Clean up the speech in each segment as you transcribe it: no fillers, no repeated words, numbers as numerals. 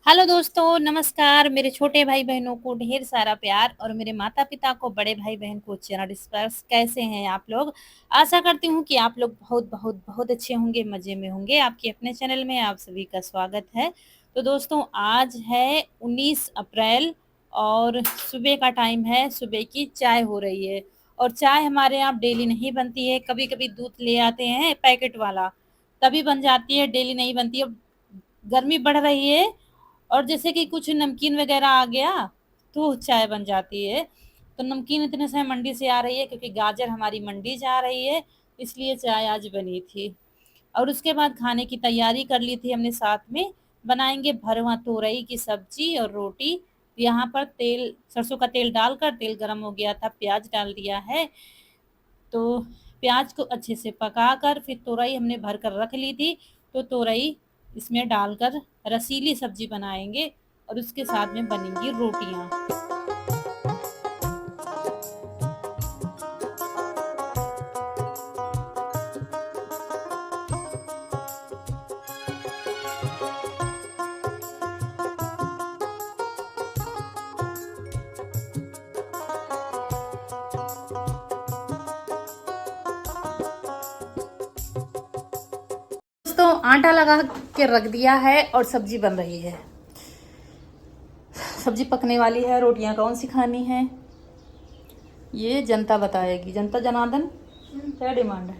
Hello दोस्तों, नमस्कार। मेरे छोटे भाई-बहनों को ढेर सारा प्यार और मेरे माता-पिता को, बड़े भाई-बहन को चरण स्पर्श। कैसे हैं आप लोग? आशा करती हूँ कि आप लोग बहुत अच्छे होंगे, मज़े में होंगे। आपके अपने चैनल में आप सभी का स्वागत है। तो दोस्तों, आज है 19 अप्रैल और सुबह का टाइम है, सुबह की चाय हो रही है और चाय हमारे यहाँ डेली नहीं बनती है, कभी-कभी दूध ले आते हैं पैकेट वाला, तभी बन जाती है, डेली नहीं बनती है। गर्मी बढ़ रही है और जैसे कि कुछ नमकीन वगैरह आ गया, तो चाय बन जाती है। तो नमकीन इतने से मंडी से आ रही है क्योंकि गाजर हमारी मंडी जा रही है, इसलिए चाय आज बनी थी। और उसके बाद खाने की तैयारी कर ली थी हमने साथ में, बनाएँगे भरवा तोरई की सब्ज़ी और रोटी। यहाँ पर तेल सरसों का तेल डालकर तेल गरम हो गया था, प्याज़ डाल दिया है, तो प्याज़ को अच्छे से पकाकर फिर तोरई हमने भर कर रख ली थी, तो तोरई इसमें डालकर रसीली सब्ज़ी बनाएँगे और उसके साथ में बनेंगी रोटियाँ। दोस्तों, आटा लगा के रख दिया है और सब्ज़ी बन रही है। सब्ज़ी पकने वाली है, रोटियाँ कौन सी खानी है, ये जनता बताएगी। जनता जनार्दन, क्या डिमांड है?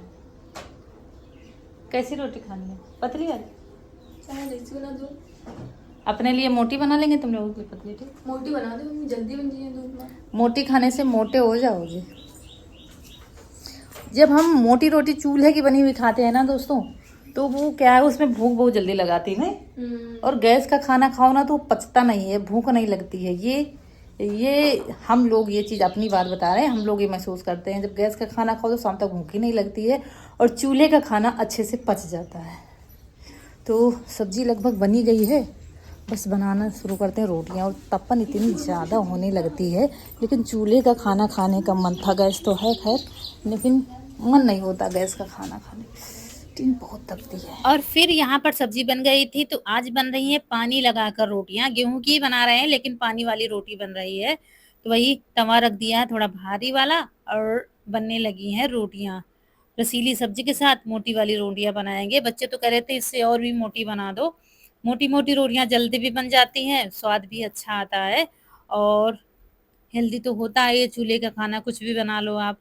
कैसी रोटी खानी है? पतली वाली? चाहे जैसी बना दो। अपने लिए मोटी बना लेंगे, तुम लोगों के लिए पतली? ठीक, मोटी बना दो मम्मी, जल्दी बन जाए दूध में। मोटी खाने से मोटे हो जाओगे। जब हम मोटी रोटी चूल्हे की बनी हुई खाते हैं ना दोस्तों, तो वो क्या है, उसमें भूख बहुत जल्दी लगाती है नहीं। और गैस का खाना खाओ ना तो पचता नहीं है, भूख नहीं लगती है। ये हम लोग ये चीज़ अपनी बात बता रहे हैं, हम लोग ये महसूस करते हैं। जब गैस का खाना खाओ तो शाम तक भूख ही नहीं लगती है और चूल्हे का खाना अच्छे से पच जाता है। तो सब्जी लगभग बनी गई है, बस बनाना शुरू करते हैं रोटियां। और तपन इतनी ज़्यादा होने लगती है, लेकिन चूल्हे का खाना खाने का मन था। गैस तो है खैर, लेकिन मन नहीं होता गैस का खाना खाने, टीन बहुत तपती है। और फिर यहाँ पर सब्जी बन गई थी, तो आज बन रही है पानी लगाकर रोटियां। गेहूं की बना रहे हैं लेकिन पानी वाली रोटी बन रही है, तो वही तवा रख दिया है थोड़ा भारी वाला और बनने लगी हैं रोटियां। रसीली सब्जी के साथ मोटी वाली रोटियां बनाएंगे। बच्चे तो कह रहे थे इससे और भी मोटी बना दो। मोटी मोटी रोटियां जल्दी भी बन जाती हैं, स्वाद भी अच्छा आता है और हेल्दी तो होता है ये चूल्हे का खाना, कुछ भी बना लो आप।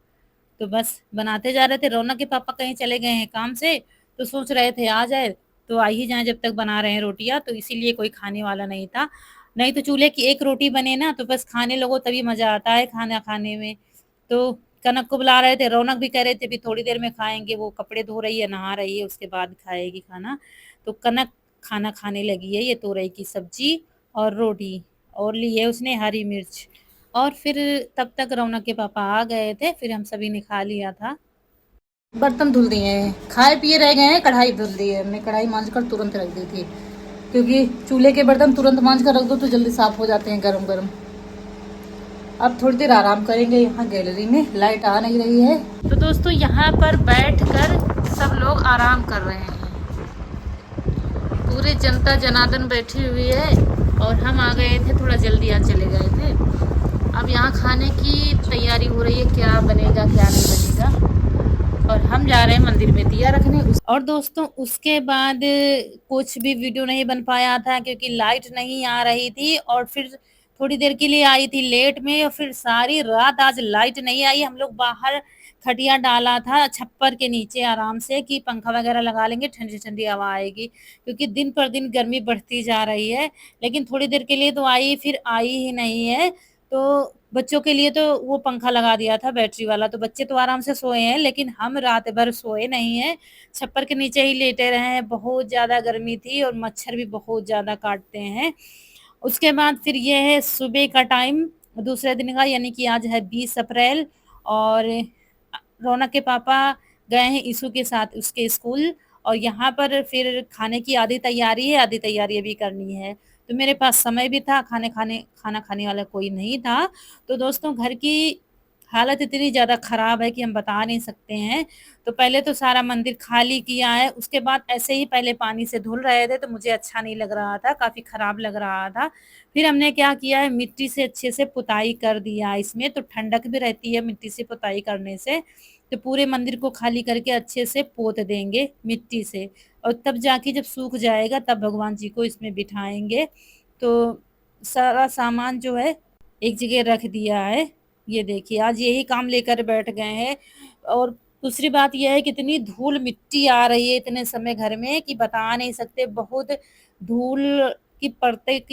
तो बस बनाते जा रहे थे। रौनक के पापा कहीं चले गए हैं काम से, तो सोच रहे थे आ जाए तो आ ही जाए जब तक बना रहे हैं रोटियां, तो इसीलिए कोई खाने वाला नहीं था। नहीं तो चूल्हे की एक रोटी बने ना तो बस खाने लगो तभी मजा आता है खाना खाने में। तो कनक को बुला रहे थे, रौनक भी कह रहे थे अभी थोड़ी देर में खाएंगे, वो कपड़े धो रही है, नहा रही है, उसके बाद खाएगी खाना। तो कनक खाना खाने लगी है, ये तोरई की सब्जी और रोटी, और ली है उसने हरी मिर्च। और फिर तब तक रौनक के पापा आ गए थे, फिर हम सभी ने खा लिया था। बर्तन धुल दिए हैं, खाए पिए रह गए हैं, कढ़ाई धुल दी है हमने। कढ़ाई मांज कर तुरंत रख दी थी, क्योंकि चूल्हे के बर्तन तुरंत मांज कर रख दो तो जल्दी साफ हो जाते हैं गरम गरम। अब थोड़ी देर आराम करेंगे, यहाँ गैलरी में लाइट आ नहीं रही है। तो दोस्तों, यहाँ पर बैठकर सब लोग आराम कर रहे हैं, पूरी जनता जनार्दन बैठी हुई है और हम आ गए थे, थोड़ा जल्दी आज चले गए थे। अब यहाँ खाने की तैयारी हो रही है, क्या बनेगा क्या नहीं बनेगा। और हम जा रहे हैं मंदिर में दिया रखने। और दोस्तों, उसके बाद कुछ भी वीडियो नहीं बन पाया था क्योंकि लाइट नहीं आ रही थी और फिर थोड़ी देर के लिए आई थी लेट में और फिर सारी रात आज लाइट नहीं आई। हम लोग बाहर खटिया डाला था छप्पर के नीचे आराम से कि पंखा वगैरह लगा लेंगे, ठंडी ठंडी हवा आएगी, क्योंकि दिन पर दिन गर्मी बढ़ती जा रही है। लेकिन थोड़ी देर के लिए तो आई, फिर आई ही नहीं है। तो बच्चों के लिए तो वो पंखा लगा दिया था बैटरी वाला, तो बच्चे तो आराम से सोए हैं, लेकिन हम रात भर सोए नहीं हैं, छप्पर के नीचे ही लेटे रहे हैं। बहुत ज़्यादा गर्मी थी और मच्छर भी बहुत ज़्यादा काटते हैं। उसके बाद फिर ये है सुबह का टाइम दूसरे दिन का, यानी कि आज है 20 अप्रैल और रौनक के पापा गए हैं ईशु के साथ उसके स्कूल, और यहाँ पर फिर खाने की आधी तैयारी है, आधी तैयारी अभी करनी है। तो मेरे पास समय भी था, खाना खाने वाला कोई नहीं था। तो दोस्तों, घर की हालत इतनी ज़्यादा ख़राब है कि हम बता नहीं सकते हैं। तो पहले तो सारा मंदिर खाली किया है, उसके बाद ऐसे ही पहले पानी से धुल रहे थे तो मुझे अच्छा नहीं लग रहा था, काफ़ी ख़राब लग रहा था। फिर हमने क्या किया है, मिट्टी से अच्छे से पुताई कर दिया इसमें, तो ठंडक भी रहती है मिट्टी से पुताई करने से। तो पूरे मंदिर को खाली करके अच्छे से पोत देंगे मिट्टी से, और तब जाके जब सूख जाएगा तब भगवान जी को इसमें बिठाएँगे। तो सारा सामान जो है एक जगह रख दिया है। ये देखिए आज यही काम लेकर बैठ गए हैं। और दूसरी बात ये है कि इतनी धूल मिट्टी आ रही है इतने समय घर में कि बता नहीं सकते। बहुत धूल की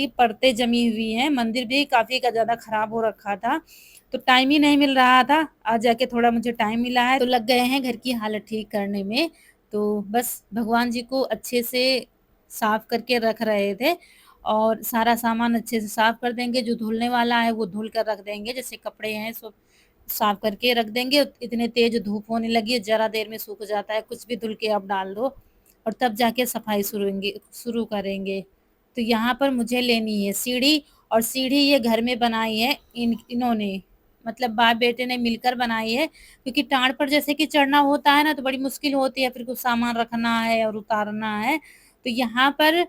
परतें जमी हुई हैं। मंदिर भी काफ़ी का ज़्यादा खराब हो रखा था, तो टाइम ही नहीं मिल रहा था। आज जाके थोड़ा मुझे टाइम मिला है तो लग गए हैं घर की हालत ठीक करने में। तो बस भगवान जी को अच्छे से साफ करके रख रहे थे, और सारा सामान अच्छे से साफ कर देंगे। जो धुलने वाला है वो धुल कर रख देंगे, जैसे कपड़े हैं सब साफ करके रख देंगे। इतने तेज धूप होने लगी है, जरा देर में सूख जाता है, कुछ भी धुल के आप डाल दो और तब जाके सफाई शुरू करेंगे। तो यहाँ पर मुझे लेनी है सीढ़ी, और सीढ़ी ये घर में बनाई है इन्होंने, मतलब बाप बेटे ने मिलकर बनाई है। क्योंकि टाँड़ पर जैसे कि चढ़ना होता है ना तो बड़ी मुश्किल होती है, फिर कुछ सामान रखना है और उतारना है। तो यहाँ पर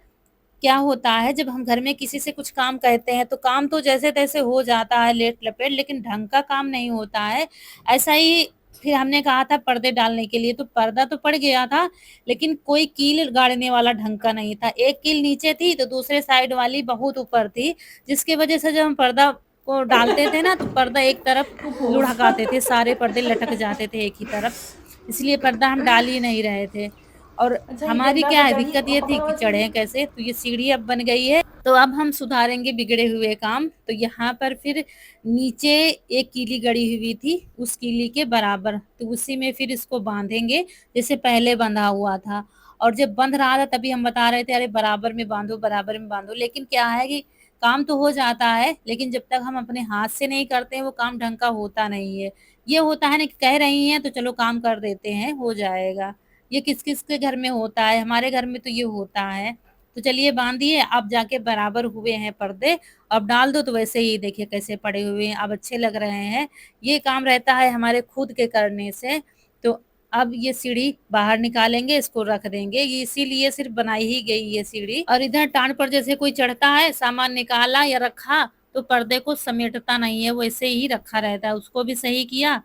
क्या होता है, जब हम घर में किसी से कुछ काम कहते हैं तो काम तो जैसे-तैसे हो जाता है लेट-लपेट, लेकिन ढंग का काम नहीं होता है। ऐसा ही फिर हमने कहा था पर्दे डालने के लिए, तो पर्दा तो पड़ गया था, लेकिन कोई कील गाड़ने वाला ढंग का नहीं था। एक कील नीचे थी तो दूसरे साइड वाली बहुत ऊपर थी, जिसकी वजह से जब हम पर्दा को डालते थे ना तो पर्दा एक तरफ लुढ़काते थे, सारे पर्दे लटक जाते थे एक ही तरफ, इसलिए पर्दा हम डाल ही नहीं रहे थे। और अच्छा ये हमारी गंदा क्या है, बजा ही दिक्कत ये थी कि पकड़ो इसमें। चढ़ें कैसे? तो ये सीढ़ी अब बन गई है, तो अब हम सुधारेंगे बिगड़े हुए काम। तो यहाँ पर फिर नीचे एक कीली गड़ी हुई थी, उस कीली के बराबर, तो उसी में फिर इसको बाँधेंगे, जैसे पहले बंधा हुआ था। और जब बंध रहा था तभी हम बता रहे थे, "अरे! बराबर में बाँधो।" लेकिन क्या है कि काम तो हो जाता है, लेकिन जब तक हम अपने हाथ से नहीं करते हैं, वो काम ढंग का होता नहीं है। ये होता है ना कि कह रही हैं, तो चलो काम कर देते हैं, हो जाएगा। ये किस-किस के घर में होता है, हमारे घर में तो ये होता है। तो चलिए बाँध दिए, अब जाके बराबर हुए हैं पर्दे, अब डाल दो तो वैसे ही देखिए कैसे पड़े हुए हैं, अब अच्छे लग रहे हैं। ये काम रहता है हमारे खुद के करने से। तो अब ये सीढ़ी बाहर निकालेंगे, इसको रख देंगे, ये इसीलिए सिर्फ़ बनाई ही गई ये सीढ़ी। और इधर टाँड़ पर जैसे कोई चढ़ता है, सामान निकाला या रखा, तो पर्दे को समेटता नहीं है, वैसे ही रखा रहता है, उसको भी सही किया।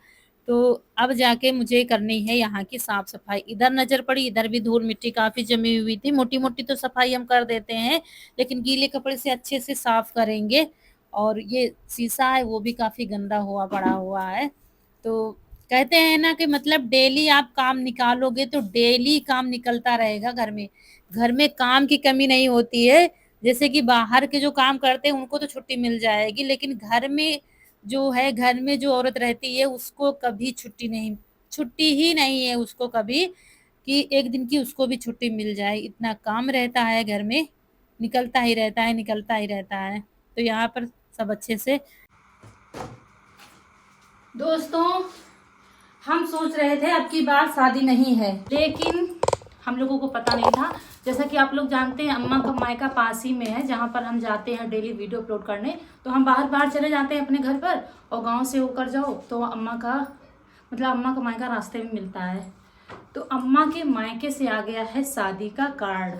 तो अब जाके मुझे करनी है यहाँ की साफ-सफाई। इधर नज़र पड़ी, इधर भी धूल-मिट्टी काफ़ी जमी हुई थी। मोटी-मोटी तो सफाई हम कर देते हैं, लेकिन गीले कपड़े से अच्छे से साफ करेंगे। और ये शीशा है वो भी काफ़ी गंदा पड़ा हुआ है। तो कहते हैं ना कि मतलब डेली आप काम निकालोगे तो डेली काम निकलता रहेगा घर में। घर में काम की कमी नहीं होती है, जैसे कि बाहर के जो काम करते हैं उनको तो छुट्टी मिल जाएगी, लेकिन घर में जो है, घर में जो औरत रहती है उसको कभी छुट्टी ही नहीं है उसको कभी, कि एक दिन की उसको भी छुट्टी मिल जाए। इतना काम रहता है घर में, निकलता ही रहता है, निकलता ही रहता है। तो यहाँ पर सब अच्छे से दोस्तों, हम सोच रहे थे अब की बार शादी नहीं है, लेकिन हम लोगों को पता नहीं था। जैसा कि आप लोग जानते हैं अम्मा का मायका पास ही में है, जहाँ पर हम जाते हैं डेली वीडियो अपलोड करने। तो हम बाहर चले जाते हैं अपने घर पर, और गांव से होकर जाओ तो अम्मा का मायका रास्ते में मिलता है। तो अम्मा के मायके से आ गया है शादी का कार्ड,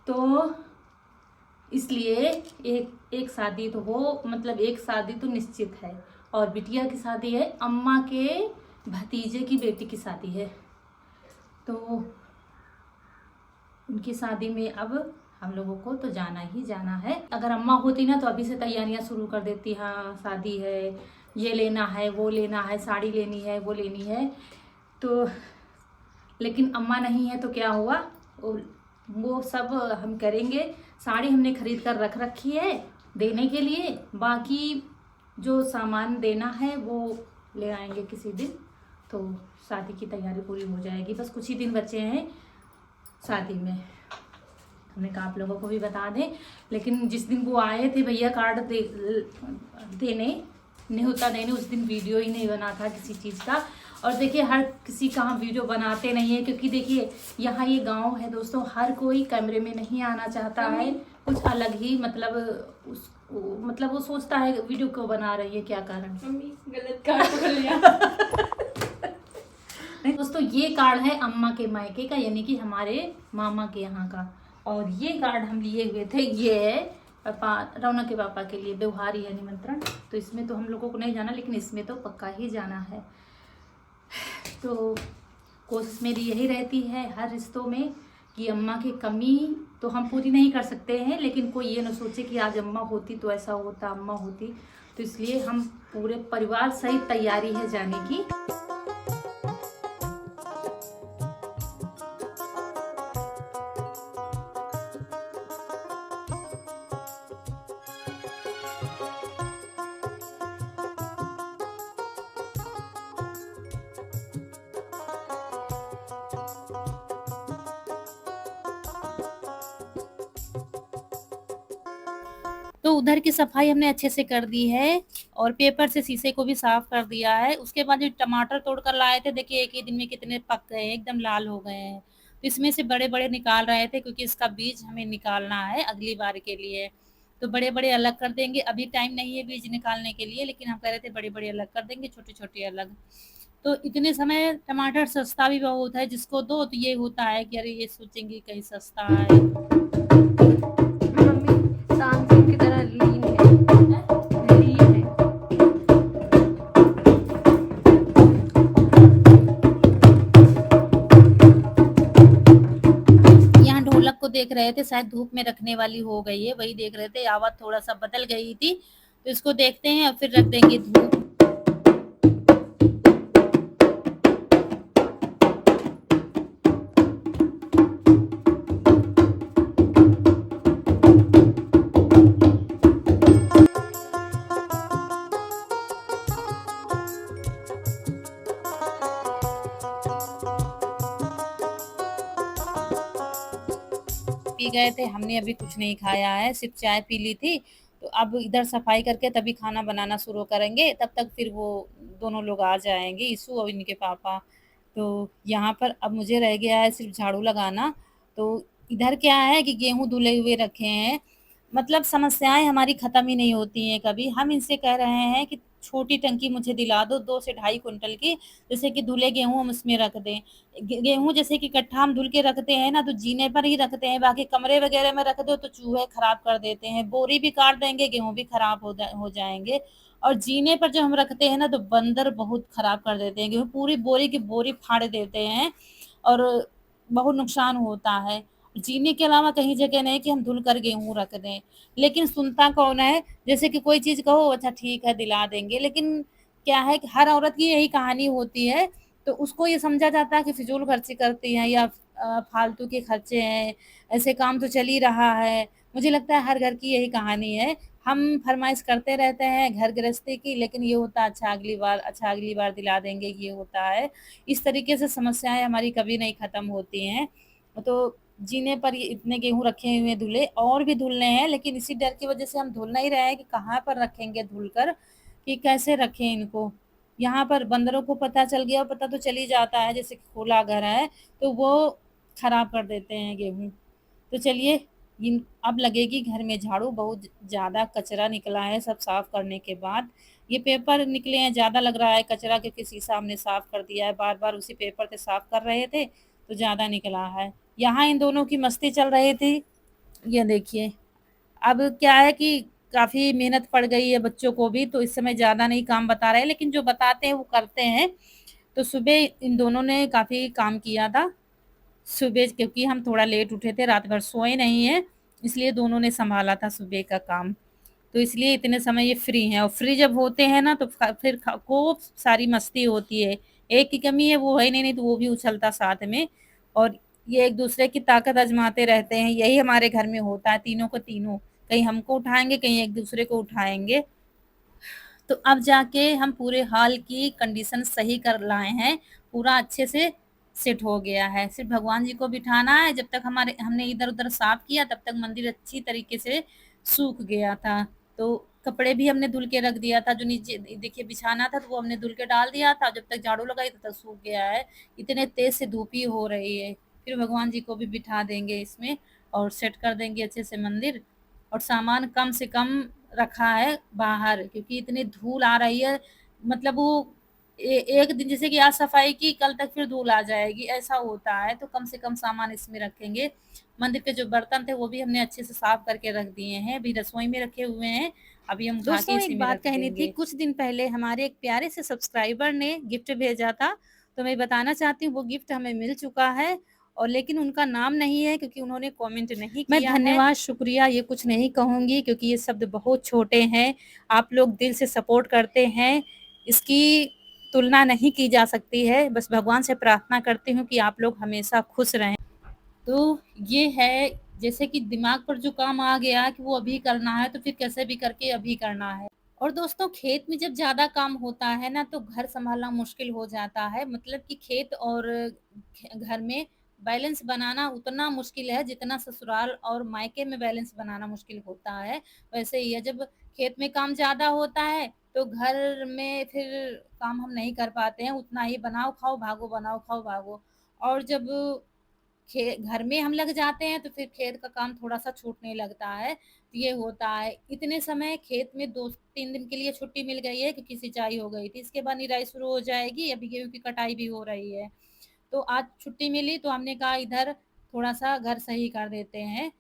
तो इसलिए एक शादी तो हो, मतलब एक शादी तो निश्चित है, और बिटिया की शादी है, अम्मा के भतीजे की बेटी की शादी है। तो उनकी शादी में अब हम लोगों को तो जाना ही जाना है। अगर अम्मा होती ना तो अभी से तैयारियां शुरू कर देती, हाँ शादी है, ये लेना है, वो लेना है, साड़ी लेनी है, वो लेनी है। तो लेकिन अम्मा नहीं है तो क्या हुआ, वो सब हम करेंगे। साड़ी हमने खरीद कर रख रखी है देने के लिए, बाकी जो सामान देना है वो ले आएंगे किसी दिन, तो शादी की तैयारी पूरी हो जाएगी। बस कुछ ही दिन बचे हैं शादी में, हमने कहा आप लोगों को भी बता दें। लेकिन जिस दिन वो आए थे भैया कार्ड देने, न्योता देने, उस दिन वीडियो ही नहीं बना था किसी चीज़ का। और देखिए हर किसी का हम वीडियो बनाते नहीं है, क्योंकि देखिए यहाँ ये गांव है दोस्तों, हर कोई कैमरे में नहीं आना चाहता है, कुछ अलग ही मतलब मतलब वो सोचता है वीडियो क्यों बना रही है, क्या कारण। मम्मी गलत कार्ड पकड़ लिया। नहीं दोस्तों, ये कार्ड है अम्मा के मायके का, यानी कि हमारे मामा के यहाँ का। और ये कार्ड हम लिए हुए थे, ये है पापा, रौनक के पापा के लिए व्यवहारी है निमंत्रण। तो इसमें तो हम लोगों को नहीं जाना, लेकिन इसमें तो पक्का ही जाना है। तो कोशिश मेरी यही रहती है हर रिश्तों में कि अम्मा की कमी तो हम पूरी नहीं कर सकते हैं, लेकिन कोई ये ना सोचे कि आज अम्मा होती तो ऐसा होता, अम्मा होती। तो इसलिए हम पूरे परिवार सहित तैयारी है जाने की। तो उधर की सफाई हमने अच्छे से कर दी है और पेपर से शीशे को भी साफ कर दिया है। उसके बाद जो टमाटर तोड़ कर लाए थे, देखिए एक ही दिन में कितने पक गए हैं, एकदम लाल हो गए हैं। तो इसमें से बड़े बड़े निकाल रहे थे, क्योंकि इसका बीज हमें निकालना है अगली बार के लिए। तो बड़े बड़े अलग कर देंगे, अभी टाइम नहीं है बीज निकालने के लिए, लेकिन हम कह रहे थे बड़े बड़े अलग कर देंगे, छोटे छोटे अलग। तो इतने समय टमाटर सस्ता भी बहुत है, जिसको दो तो ये होता है कि अरे ये सोचेंगे कहीं सस्ता है। मम्मी तानसेन की तरह लीन है, लीन है। यहाँ ढोलक को देख रहे थे, शायद धूप में रखने वाली हो गई है, वही देख रहे थे, आवाज थोड़ा सा बदल गई थी। तो इसको देखते हैं और फिर रख देंगे धूप। पी गए थे, हमने अभी कुछ नहीं खाया है, सिर्फ चाय पी ली थी। तो अब इधर सफाई करके तभी खाना बनाना शुरू करेंगे, तब तक फिर वो दोनों लोग आ जाएंगे, ईशु और इनके पापा। तो यहाँ पर अब मुझे रह गया है सिर्फ झाड़ू लगाना। तो इधर क्या है कि गेहूं धुले हुए रखे हैं, मतलब समस्याएं हमारी खत्म ही नहीं होती हैं कभी। हम इनसे कह रहे हैं कि छोटी टंकी मुझे दिला दो, 2 से 2.5 कुंटल की, जैसे कि धुले गेहूं हम उसमें रख दें। गेहूं जैसे कि कट्ठा हम धुल के रखते हैं ना, तो जीने पर ही रखते हैं, बाकी कमरे वगैरह में रख दो तो चूहे खराब कर देते हैं, बोरी भी काट देंगे, गेहूं भी खराब हो जाएंगे। और जीने पर जो हम रखते हैं ना, तो बंदर बहुत खराब कर देते हैं, गेहूं पूरी बोरी की बोरी फाड़ देते हैं और बहुत नुकसान होता है। जीने के अलावा कहीं जगह नहीं कि हम धुल कर गेहूं रख दें, लेकिन सुनता कौन है। जैसे कि कोई चीज कहो, अच्छा ठीक है दिला देंगे, लेकिन क्या है कि हर औरत की यही कहानी होती है। तो उसको ये समझा जाता है कि फिजूल खर्ची करती हैं या फालतू के खर्चे हैं, ऐसे काम तो चल ही रहा है। मुझे लगता है हर घर की यही कहानी है। हम फरमाइश करते रहते हैं घर गृहस्थी की, लेकिन ये होता है अच्छा अगली बार, अच्छा अगली बार दिला देंगे, ये होता है। इस तरीके से समस्याएं हमारी कभी नहीं खत्म होती हैं। तो जीने पर ये इतने गेहूं रखे हुए हैं धुले, और भी धुलने हैं, लेकिन इसी डर की वजह से हम धुल नहीं रहे हैं कि कहाँ पर रखेंगे धुल कर, कि कैसे रखें इनको। यहाँ पर बंदरों को पता चल गया, और पता तो चल ही जाता है, जैसे खुला घर है तो वो खराब कर देते हैं गेहूं। तो चलिए, इन अब लगेगी घर में झाड़ू, बहुत ज़्यादा कचरा निकला है सब साफ करने के बाद। ये पेपर निकले हैं, ज़्यादा लग रहा है कचरा, क्योंकि शीशा हमने साफ कर दिया है, बार बार उसी पेपर से साफ कर रहे थे तो ज़्यादा निकला है। यहाँ इन दोनों की मस्ती चल रही थी, ये देखिए। अब क्या है कि काफ़ी मेहनत पड़ गई है बच्चों को भी, तो इस समय ज़्यादा नहीं काम बता रहे हैं, लेकिन जो बताते हैं वो करते हैं। तो सुबह इन दोनों ने काफ़ी काम किया था सुबह, क्योंकि हम थोड़ा लेट उठे थे, रात भर सोए नहीं हैं, इसलिए दोनों ने सँभाला था सुबह का काम। तो इसलिए इतने समय ये फ्री हैं, और फ्री जब होते हैं ना तो फिर खूब सारी मस्ती होती है। एक की कमी है वो है नहीं तो वो भी उछलता साथ में। और ये एक दूसरे की ताकत आजमाते रहते हैं, यही हमारे घर में होता है, तीनों को तीनों, कहीं हमको उठाएंगे, कहीं एक दूसरे को उठाएंगे। तो अब जाके हम पूरे हॉल की कंडीशन सही कर लाए हैं, पूरा अच्छे से सेट हो गया है। सिर्फ भगवान जी को बिठाना है, जब तक हमारे हमने इधर उधर साफ किया तब तक मंदिर अच्छी तरीके से सूख गया था। तो कपड़े भी हमने धुल के रख दिया था, जो नीचे देखिए बिछाना था तो वो हमने धुल के डाल दिया था, जब तक झाड़ू लगाई तब तक सूख गया है। इतने तेज से धूप ही हो रही है। फिर भगवान जी को भी बिठा देंगे इसमें और सेट कर देंगे अच्छे से मंदिर, और सामान कम से कम रखा है बाहर, क्योंकि इतनी धूल आ रही है। मतलब वो एक दिन जैसे कि आज सफाई की, कल तक फिर धूल आ जाएगी, ऐसा होता है। तो कम से कम सामान इसमें रखेंगे। मंदिर के जो बर्तन थे वो भी हमने अच्छे से साफ करके रख दिए हैं, अभी रसोई में रखे हुए हैं, अभी हम उठा के इसी में रख देंगे। कहनी थी, कुछ दिन पहले हमारे एक प्यारे से सब्सक्राइबर ने गिफ्ट भेजा था, तो मैं बताना चाहती हूँ वो गिफ्ट हमें मिल चुका है। और लेकिन उनका नाम नहीं है, क्योंकि उन्होंने कमेंट नहीं किया। मैं धन्यवाद शुक्रिया ये कुछ नहीं कहूँगी, क्योंकि ये शब्द बहुत छोटे हैं। आप लोग दिल से सपोर्ट करते हैं, इसकी तुलना नहीं की जा सकती है। बस भगवान से प्रार्थना करती हूँ कि आप लोग हमेशा खुश रहें। तो ये है, जैसे कि दिमाग पर जो काम आ गया कि वो अभी करना है, तो फिर कैसे भी करके अभी करना है। और दोस्तों, खेत में जब ज़्यादा काम होता है ना, तो घर सँभालना मुश्किल हो जाता है। मतलब कि खेत और घर में बैलेंस बनाना उतना मुश्किल है, जितना ससुराल और मायके में बैलेंस बनाना मुश्किल होता है। वैसे ही है, जब खेत में काम ज़्यादा होता है, तो घर में फिर काम हम नहीं कर पाते हैं, उतना ही बनाओ, खाओ, भागो, बनाओ, खाओ, भागो। और जब घर में हम लग जाते हैं, तो फिर खेत का काम थोड़ा-सा छूटने लगता है, तो ये होता है। इतने समय खेत में 2-3 दिन के लिए छुट्टी मिल गई है, क्योंकि सिंचाई हो गई थी। इसके बाद निराई शुरू हो जाएगी, अभी गेहूँ की कटाई भी हो रही है। तो आज छुट्टी मिली, तो हमने कहा इधर थोड़ा-सा घर सही कर देते हैं,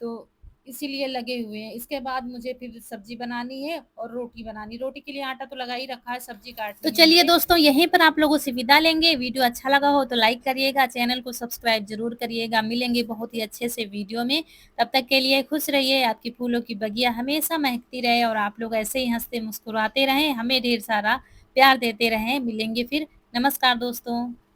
तो इसीलिए लगे हुए हैं। इसके बाद मुझे फिर सब्ज़ी बनानी है और रोटी बनानी। रोटी के लिए आटा तो लगा ही रखा है, सब्ज़ी काटनी तो है चलिए मुझे। दोस्तों, यहीं पर आप लोगों से विदा लेंगे। वीडियो अच्छा लगा हो तो लाइक करिएगा, चैनल को सब्सक्राइब ज़रूर करिएगा। मिलेंगे बहुत ही अच्छे से वीडियो में। तब तक के लिए खुश रहिए, आपकी फूलों की बगिया हमेशा महकती रहे और आप लोग ऐसे ही हँसते मुस्कुराते रहें, हमें ढेर सारा प्यार देते रहें। मिलेंगे फिर। नमस्कार दोस्तों।